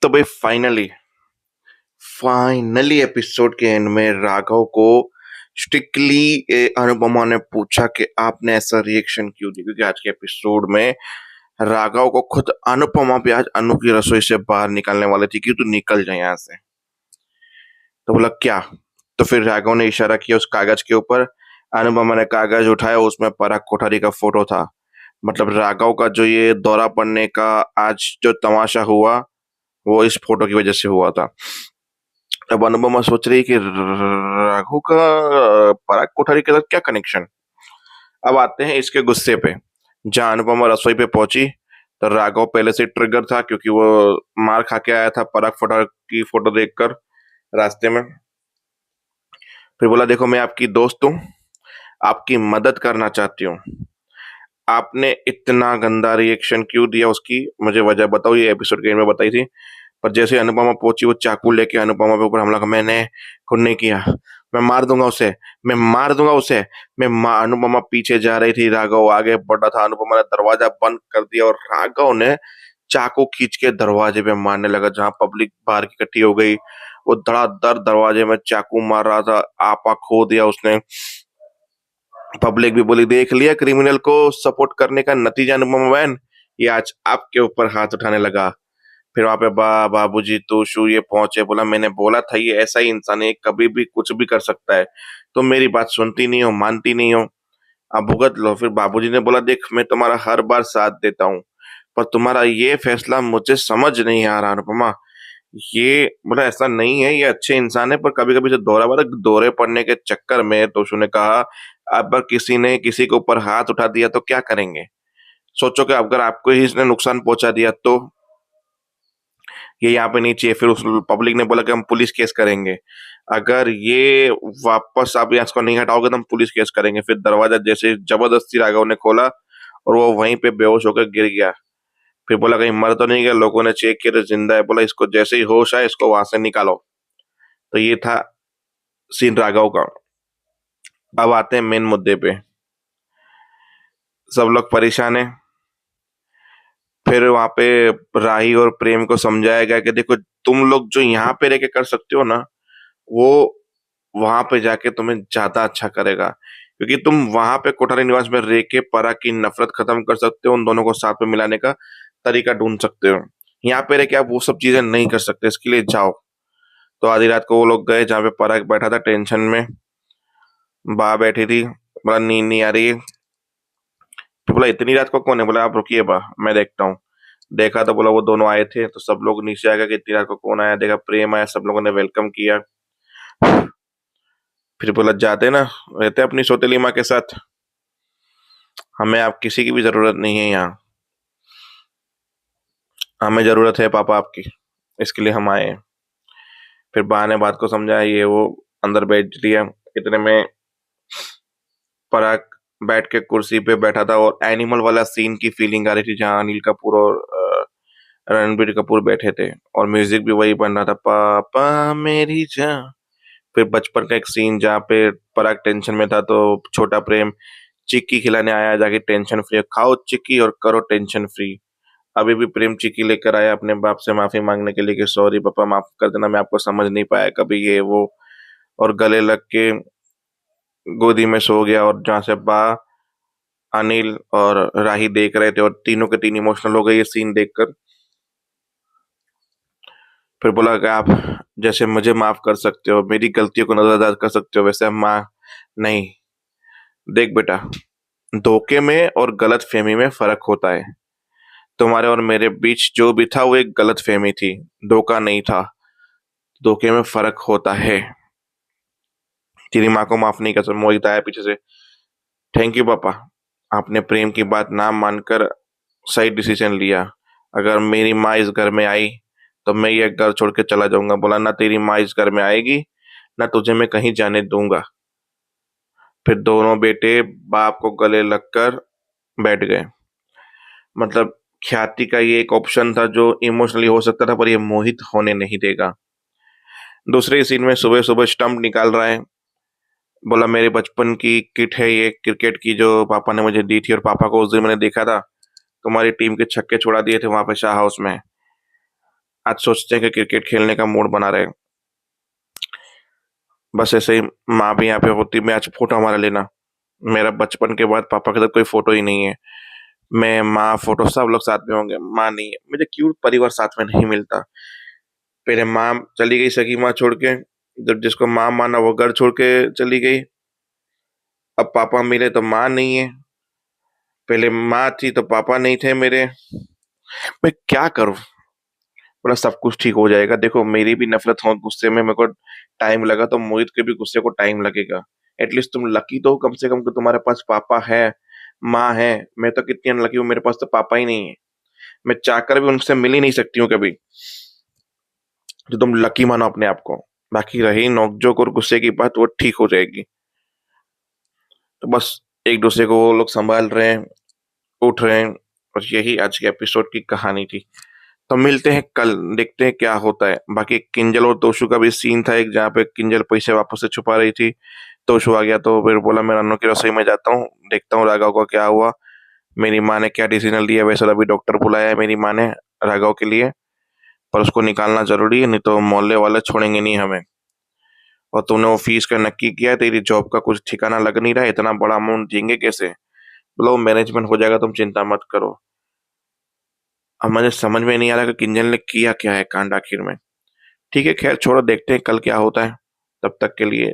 तो भाई finally finally episode के एंड में राघव को स्ट्रिक्टली अनुपमा ने पूछा कि आपने ऐसा रिएक्शन क्यों दिया, क्योंकि आज के एपिसोड में राघव को खुद अनुपमा भी आज अनु की रसोई से बाहर निकलने वाली थी कि तू निकल जाए यहाँ से। तो बोला क्या? तो फिर राघव ने इशारा किया उस कागज के ऊपर। अनुपमा ने कागज उठाया, उसमें पराग कोठारी का फोटो था। मतलब राघव का जो ये दौरा पड़ने का आज जो तमाशा हुआ वो इस फोटो की वजह से हुआ था। अब अनुपमा सोच रही कि राघव का पराग कोठारी के साथ क्या कनेक्शन। अब आते हैं इसके गुस्से पे। जहां अनुपमा रसोई पे पहुंची तो राघव पहले से ट्रिगर था, क्योंकि वो मार खा के आया था पराग कोठारी की फोटो देखकर रास्ते में। फिर बोला, देखो मैं आपकी दोस्त हूँ, आपकी मदद करना चाहती हूँ। आपने इतना गंदा रिएक्शन क्यों दिया उसकी मुझे वजह बताओ। ये एपिसोड के एंड में बताई थी, पर जैसे ही अनुपमा पहुंची वो चाकू लेके अनुपमा पे ऊपर हमला कर, मैंने खुद नहीं किया, मैं मार दूंगा उसे, मैं मार दूंगा उसे। अनुपमा पीछे जा रही थी, राघव आगे बढ़ा था। अनुपमा ने दरवाजा बंद कर दिया और राघव ने चाकू खींच के दरवाजे पे मारने लगा। जहां पब्लिक बाहर की इकट्ठी हो गई, वो धड़ाधड़ दरवाजे में चाकू मार रहा था। आपा खो दिया उसने। पब्लिक भी बोली, देख लिया क्रिमिनल को सपोर्ट करने का नतीजा अनुपमा बहन, ये आज आपके ऊपर हाथ उठाने लगा। फिर वहां पे बाबूजी तो शू ये पहुंचे। बोला, मैंने बोला था ये ऐसा ही इंसान है, कभी भी कुछ भी कर सकता है। तो मेरी बात सुनती नहीं हो, मानती नहीं हो, अब भुगत लो। फिर बाबूजी ने बोला, देख मैं तुम्हारा हर बार साथ देता हूँ, पर तुम्हारा ये फैसला मुझे समझ नहीं आ रहा अनुपमा। ये बोला, ऐसा नहीं है, ये अच्छे इंसान है, पर कभी कभी जो दौरे पड़ने के चक्कर में। तो उसने कहा, अगर किसी ने किसी के ऊपर हाथ उठा दिया तो क्या करेंगे? सोचो कि अगर आपको ही इसने नुकसान पहुंचा दिया तो ये यहाँ पे नहीं चाहिए। फिर उस पब्लिक ने बोला कि हम पुलिस केस करेंगे, अगर ये वापस आप यहाँ इसको नहीं हटाओगे तो हम पुलिस केस करेंगे। फिर दरवाजा जैसे जबरदस्ती राघव ने खोला और वो वहीं पे बेहोश होकर गिर गया। फिर बोला, कहीं मर तो नहीं गया? लोगों ने चेक किया तो जिंदा है। बोला, इसको जैसे ही होश आए इसको वहां से निकालो। तो ये था सीन राघव का। अब आते हैं मेन मुद्दे पे। सब लोग परेशान है। फिर वहां पे राही और प्रेम को समझाया गया कि देखो, तुम लोग जो यहाँ पे रह के कर सकते हो ना, वो वहां पे जाके तुम्हें ज्यादा अच्छा करेगा। क्योंकि तुम वहां पे कोठारी निवास में रह के परा की नफरत खत्म कर सकते हो, उन दोनों को साथ में मिलाने का तरीका ढूंढ सकते हो। यहाँ पे रह के आप वो सब चीजें नहीं कर सकते, इसके लिए जाओ। तो आधी रात को वो लोग गए जहाँ पे पराग बैठा था टेंशन में। बा बैठी थी। बोला, नींद नहीं आ रही है। तो बोला, इतनी रात को कौन है? बोला, आप रुकिए बा, मैं देखता हूँ। देखा तो बोला वो दोनों आए थे। तो सब लोग नीचे आ गए कि इतनी रात को कौन आया। देखा प्रेम आया, सब लोगों ने वेलकम किया। फिर बोला, जाते ना, रहते अपनी सौतेली माँ के साथ, हमें आप किसी की भी जरूरत नहीं है यहाँ, हमें जरूरत है पापा आपकी, इसके लिए हम आए हैं। फिर बा ने बात को समझाया, ये वो अंदर बैठ लिया। इतने में पराग बैठ के कुर्सी पे बैठा था और एनिमल वाला सीन की फीलिंग आ रही थी, जहाँ अनिल कपूर और रणबीर कपूर बैठे थे और म्यूजिक भी वही बन रहा था, पापा मेरी जान। फिर बचपन का एक सीन जहाँ पे पराग टेंशन में था तो छोटा प्रेम चिक्की खिलाने आया, जाके टेंशन फ्री खाओ चिक्की और करो टेंशन फ्री। अभी भी प्रेम चिक्की लेकर आया अपने बाप से माफी मांगने के लिए कि सॉरी पापा, माफ कर देना, मैं आपको समझ नहीं पाया कभी, ये वो। और गले लग के गोदी में सो गया। और जहाँ से बा, अनिल और राही देख रहे थे और तीनों के तीन इमोशनल हो गए ये सीन देखकर। फिर बोला कि आप जैसे मुझे माफ कर सकते हो, मेरी गलतियों को नजरअंदाज कर सकते हो, वैसे हम माँ नहीं। देख बेटा, धोखे में और गलत फहमी में फर्क होता है। तुम्हारे और मेरे बीच जो भी था वो एक गलत फहमी थी, धोखा नहीं था। धोखे में फर्क होता है। तेरी माँ को माफ नहीं कर सकता। मोहित आया पीछे से, थैंक यू पापा, आपने प्रेम की बात ना मानकर सही डिसीजन लिया। अगर मेरी माँ इस घर में आई तो मैं ये घर छोड़ के चला जाऊंगा। बोला, ना तेरी माँ इस घर में आएगी, ना तुझे मैं कहीं जाने दूंगा। फिर दोनों बेटे बाप को गले लगकर बैठ गए। मतलब ख्याति का ये एक ऑप्शन था जो इमोशनली हो सकता था, पर ये मोहित होने नहीं देगा। दूसरे सीन में सुबह सुबह स्टंप निकाल रहा है। बोला, मेरे बचपन की किट है ये, क्रिकेट की, जो पापा ने मुझे दी थी, और पापा को उस दिन मैंने देखा था तुम्हारी टीम के छक्के छोड़ा दिए थे वहां पे शाह हाउस में। आज सोचते हैं कि क्रिकेट खेलने का मूड बना रहे। बस ऐसे ही माँ भी यहाँ पे होती, मैं आज फोटो हमारा लेना। मेरा बचपन के बाद पापा के साथ कोई फोटो ही नहीं है। मैं, माँ, फोटो सब लोग साथ में होंगे, माँ नहीं है। मुझे क्यों परिवार साथ में नहीं मिलता। पहले माँ चली गई, सगी माँ छोड़ के। जब जिसको माँ माना वो घर छोड़ के चली गई। अब पापा मिले तो माँ नहीं है। पहले माँ थी तो पापा नहीं थे मेरे। मैं क्या करूं। बोला सब कुछ ठीक हो जाएगा। देखो मेरी भी नफरत हो गुस्से में, मेरे को टाइम लगा तो मोहित के भी गुस्से को टाइम लगेगा। एटलीस्ट तुम लकी तो हो कम से कम कि तुम्हारे पास पापा है, माँ है। मैं तो कितनी अनलकी हूँ, मेरे पास तो पापा ही नहीं है। मैं चाहकर भी उनसे मिल ही नहीं सकती हूँ कभी। तो तुम लकी मानो अपने आप को। बाकी रही नोकझोंक और गुस्से की बात, वो ठीक हो जाएगी। तो बस एक दूसरे को वो लोग संभाल रहे हैं, उठ रहे हैं। और यही आज के एपिसोड की कहानी थी। तो मिलते हैं कल, देखते हैं क्या होता है। बाकी किंजल और तोशु का भी सीन था एक, जहाँ पे किंजल पैसे वापस से छुपा रही थी। तोशु आ गया तो फिर बोला मैं रन्नू की रसोई में जाता हूँ, देखता हूँ राघव का क्या हुआ, मेरी माँ ने क्या डिसीजन लिया। वैसे तो अभी डॉक्टर बुलाया है मेरी माँ ने राघव के लिए, पर उसको निकालना जरूरी है, नहीं तो मोहल्ले वाले छोड़ेंगे नहीं हमें। और तूने वो फीस का नक्की किया है, तेरी जॉब का कुछ ठिकाना लग नहीं रहा है, इतना बड़ा अमाउंट देंगे कैसे। बोला वो मैनेजमेंट हो जाएगा, तुम चिंता मत करो। अब मुझे समझ में नहीं आ रहा कि किंजल ने किया क्या है कांड आखिर में। ठीक है, खैर छोड़ो, देखते हैं कल क्या होता है। तब तक के लिए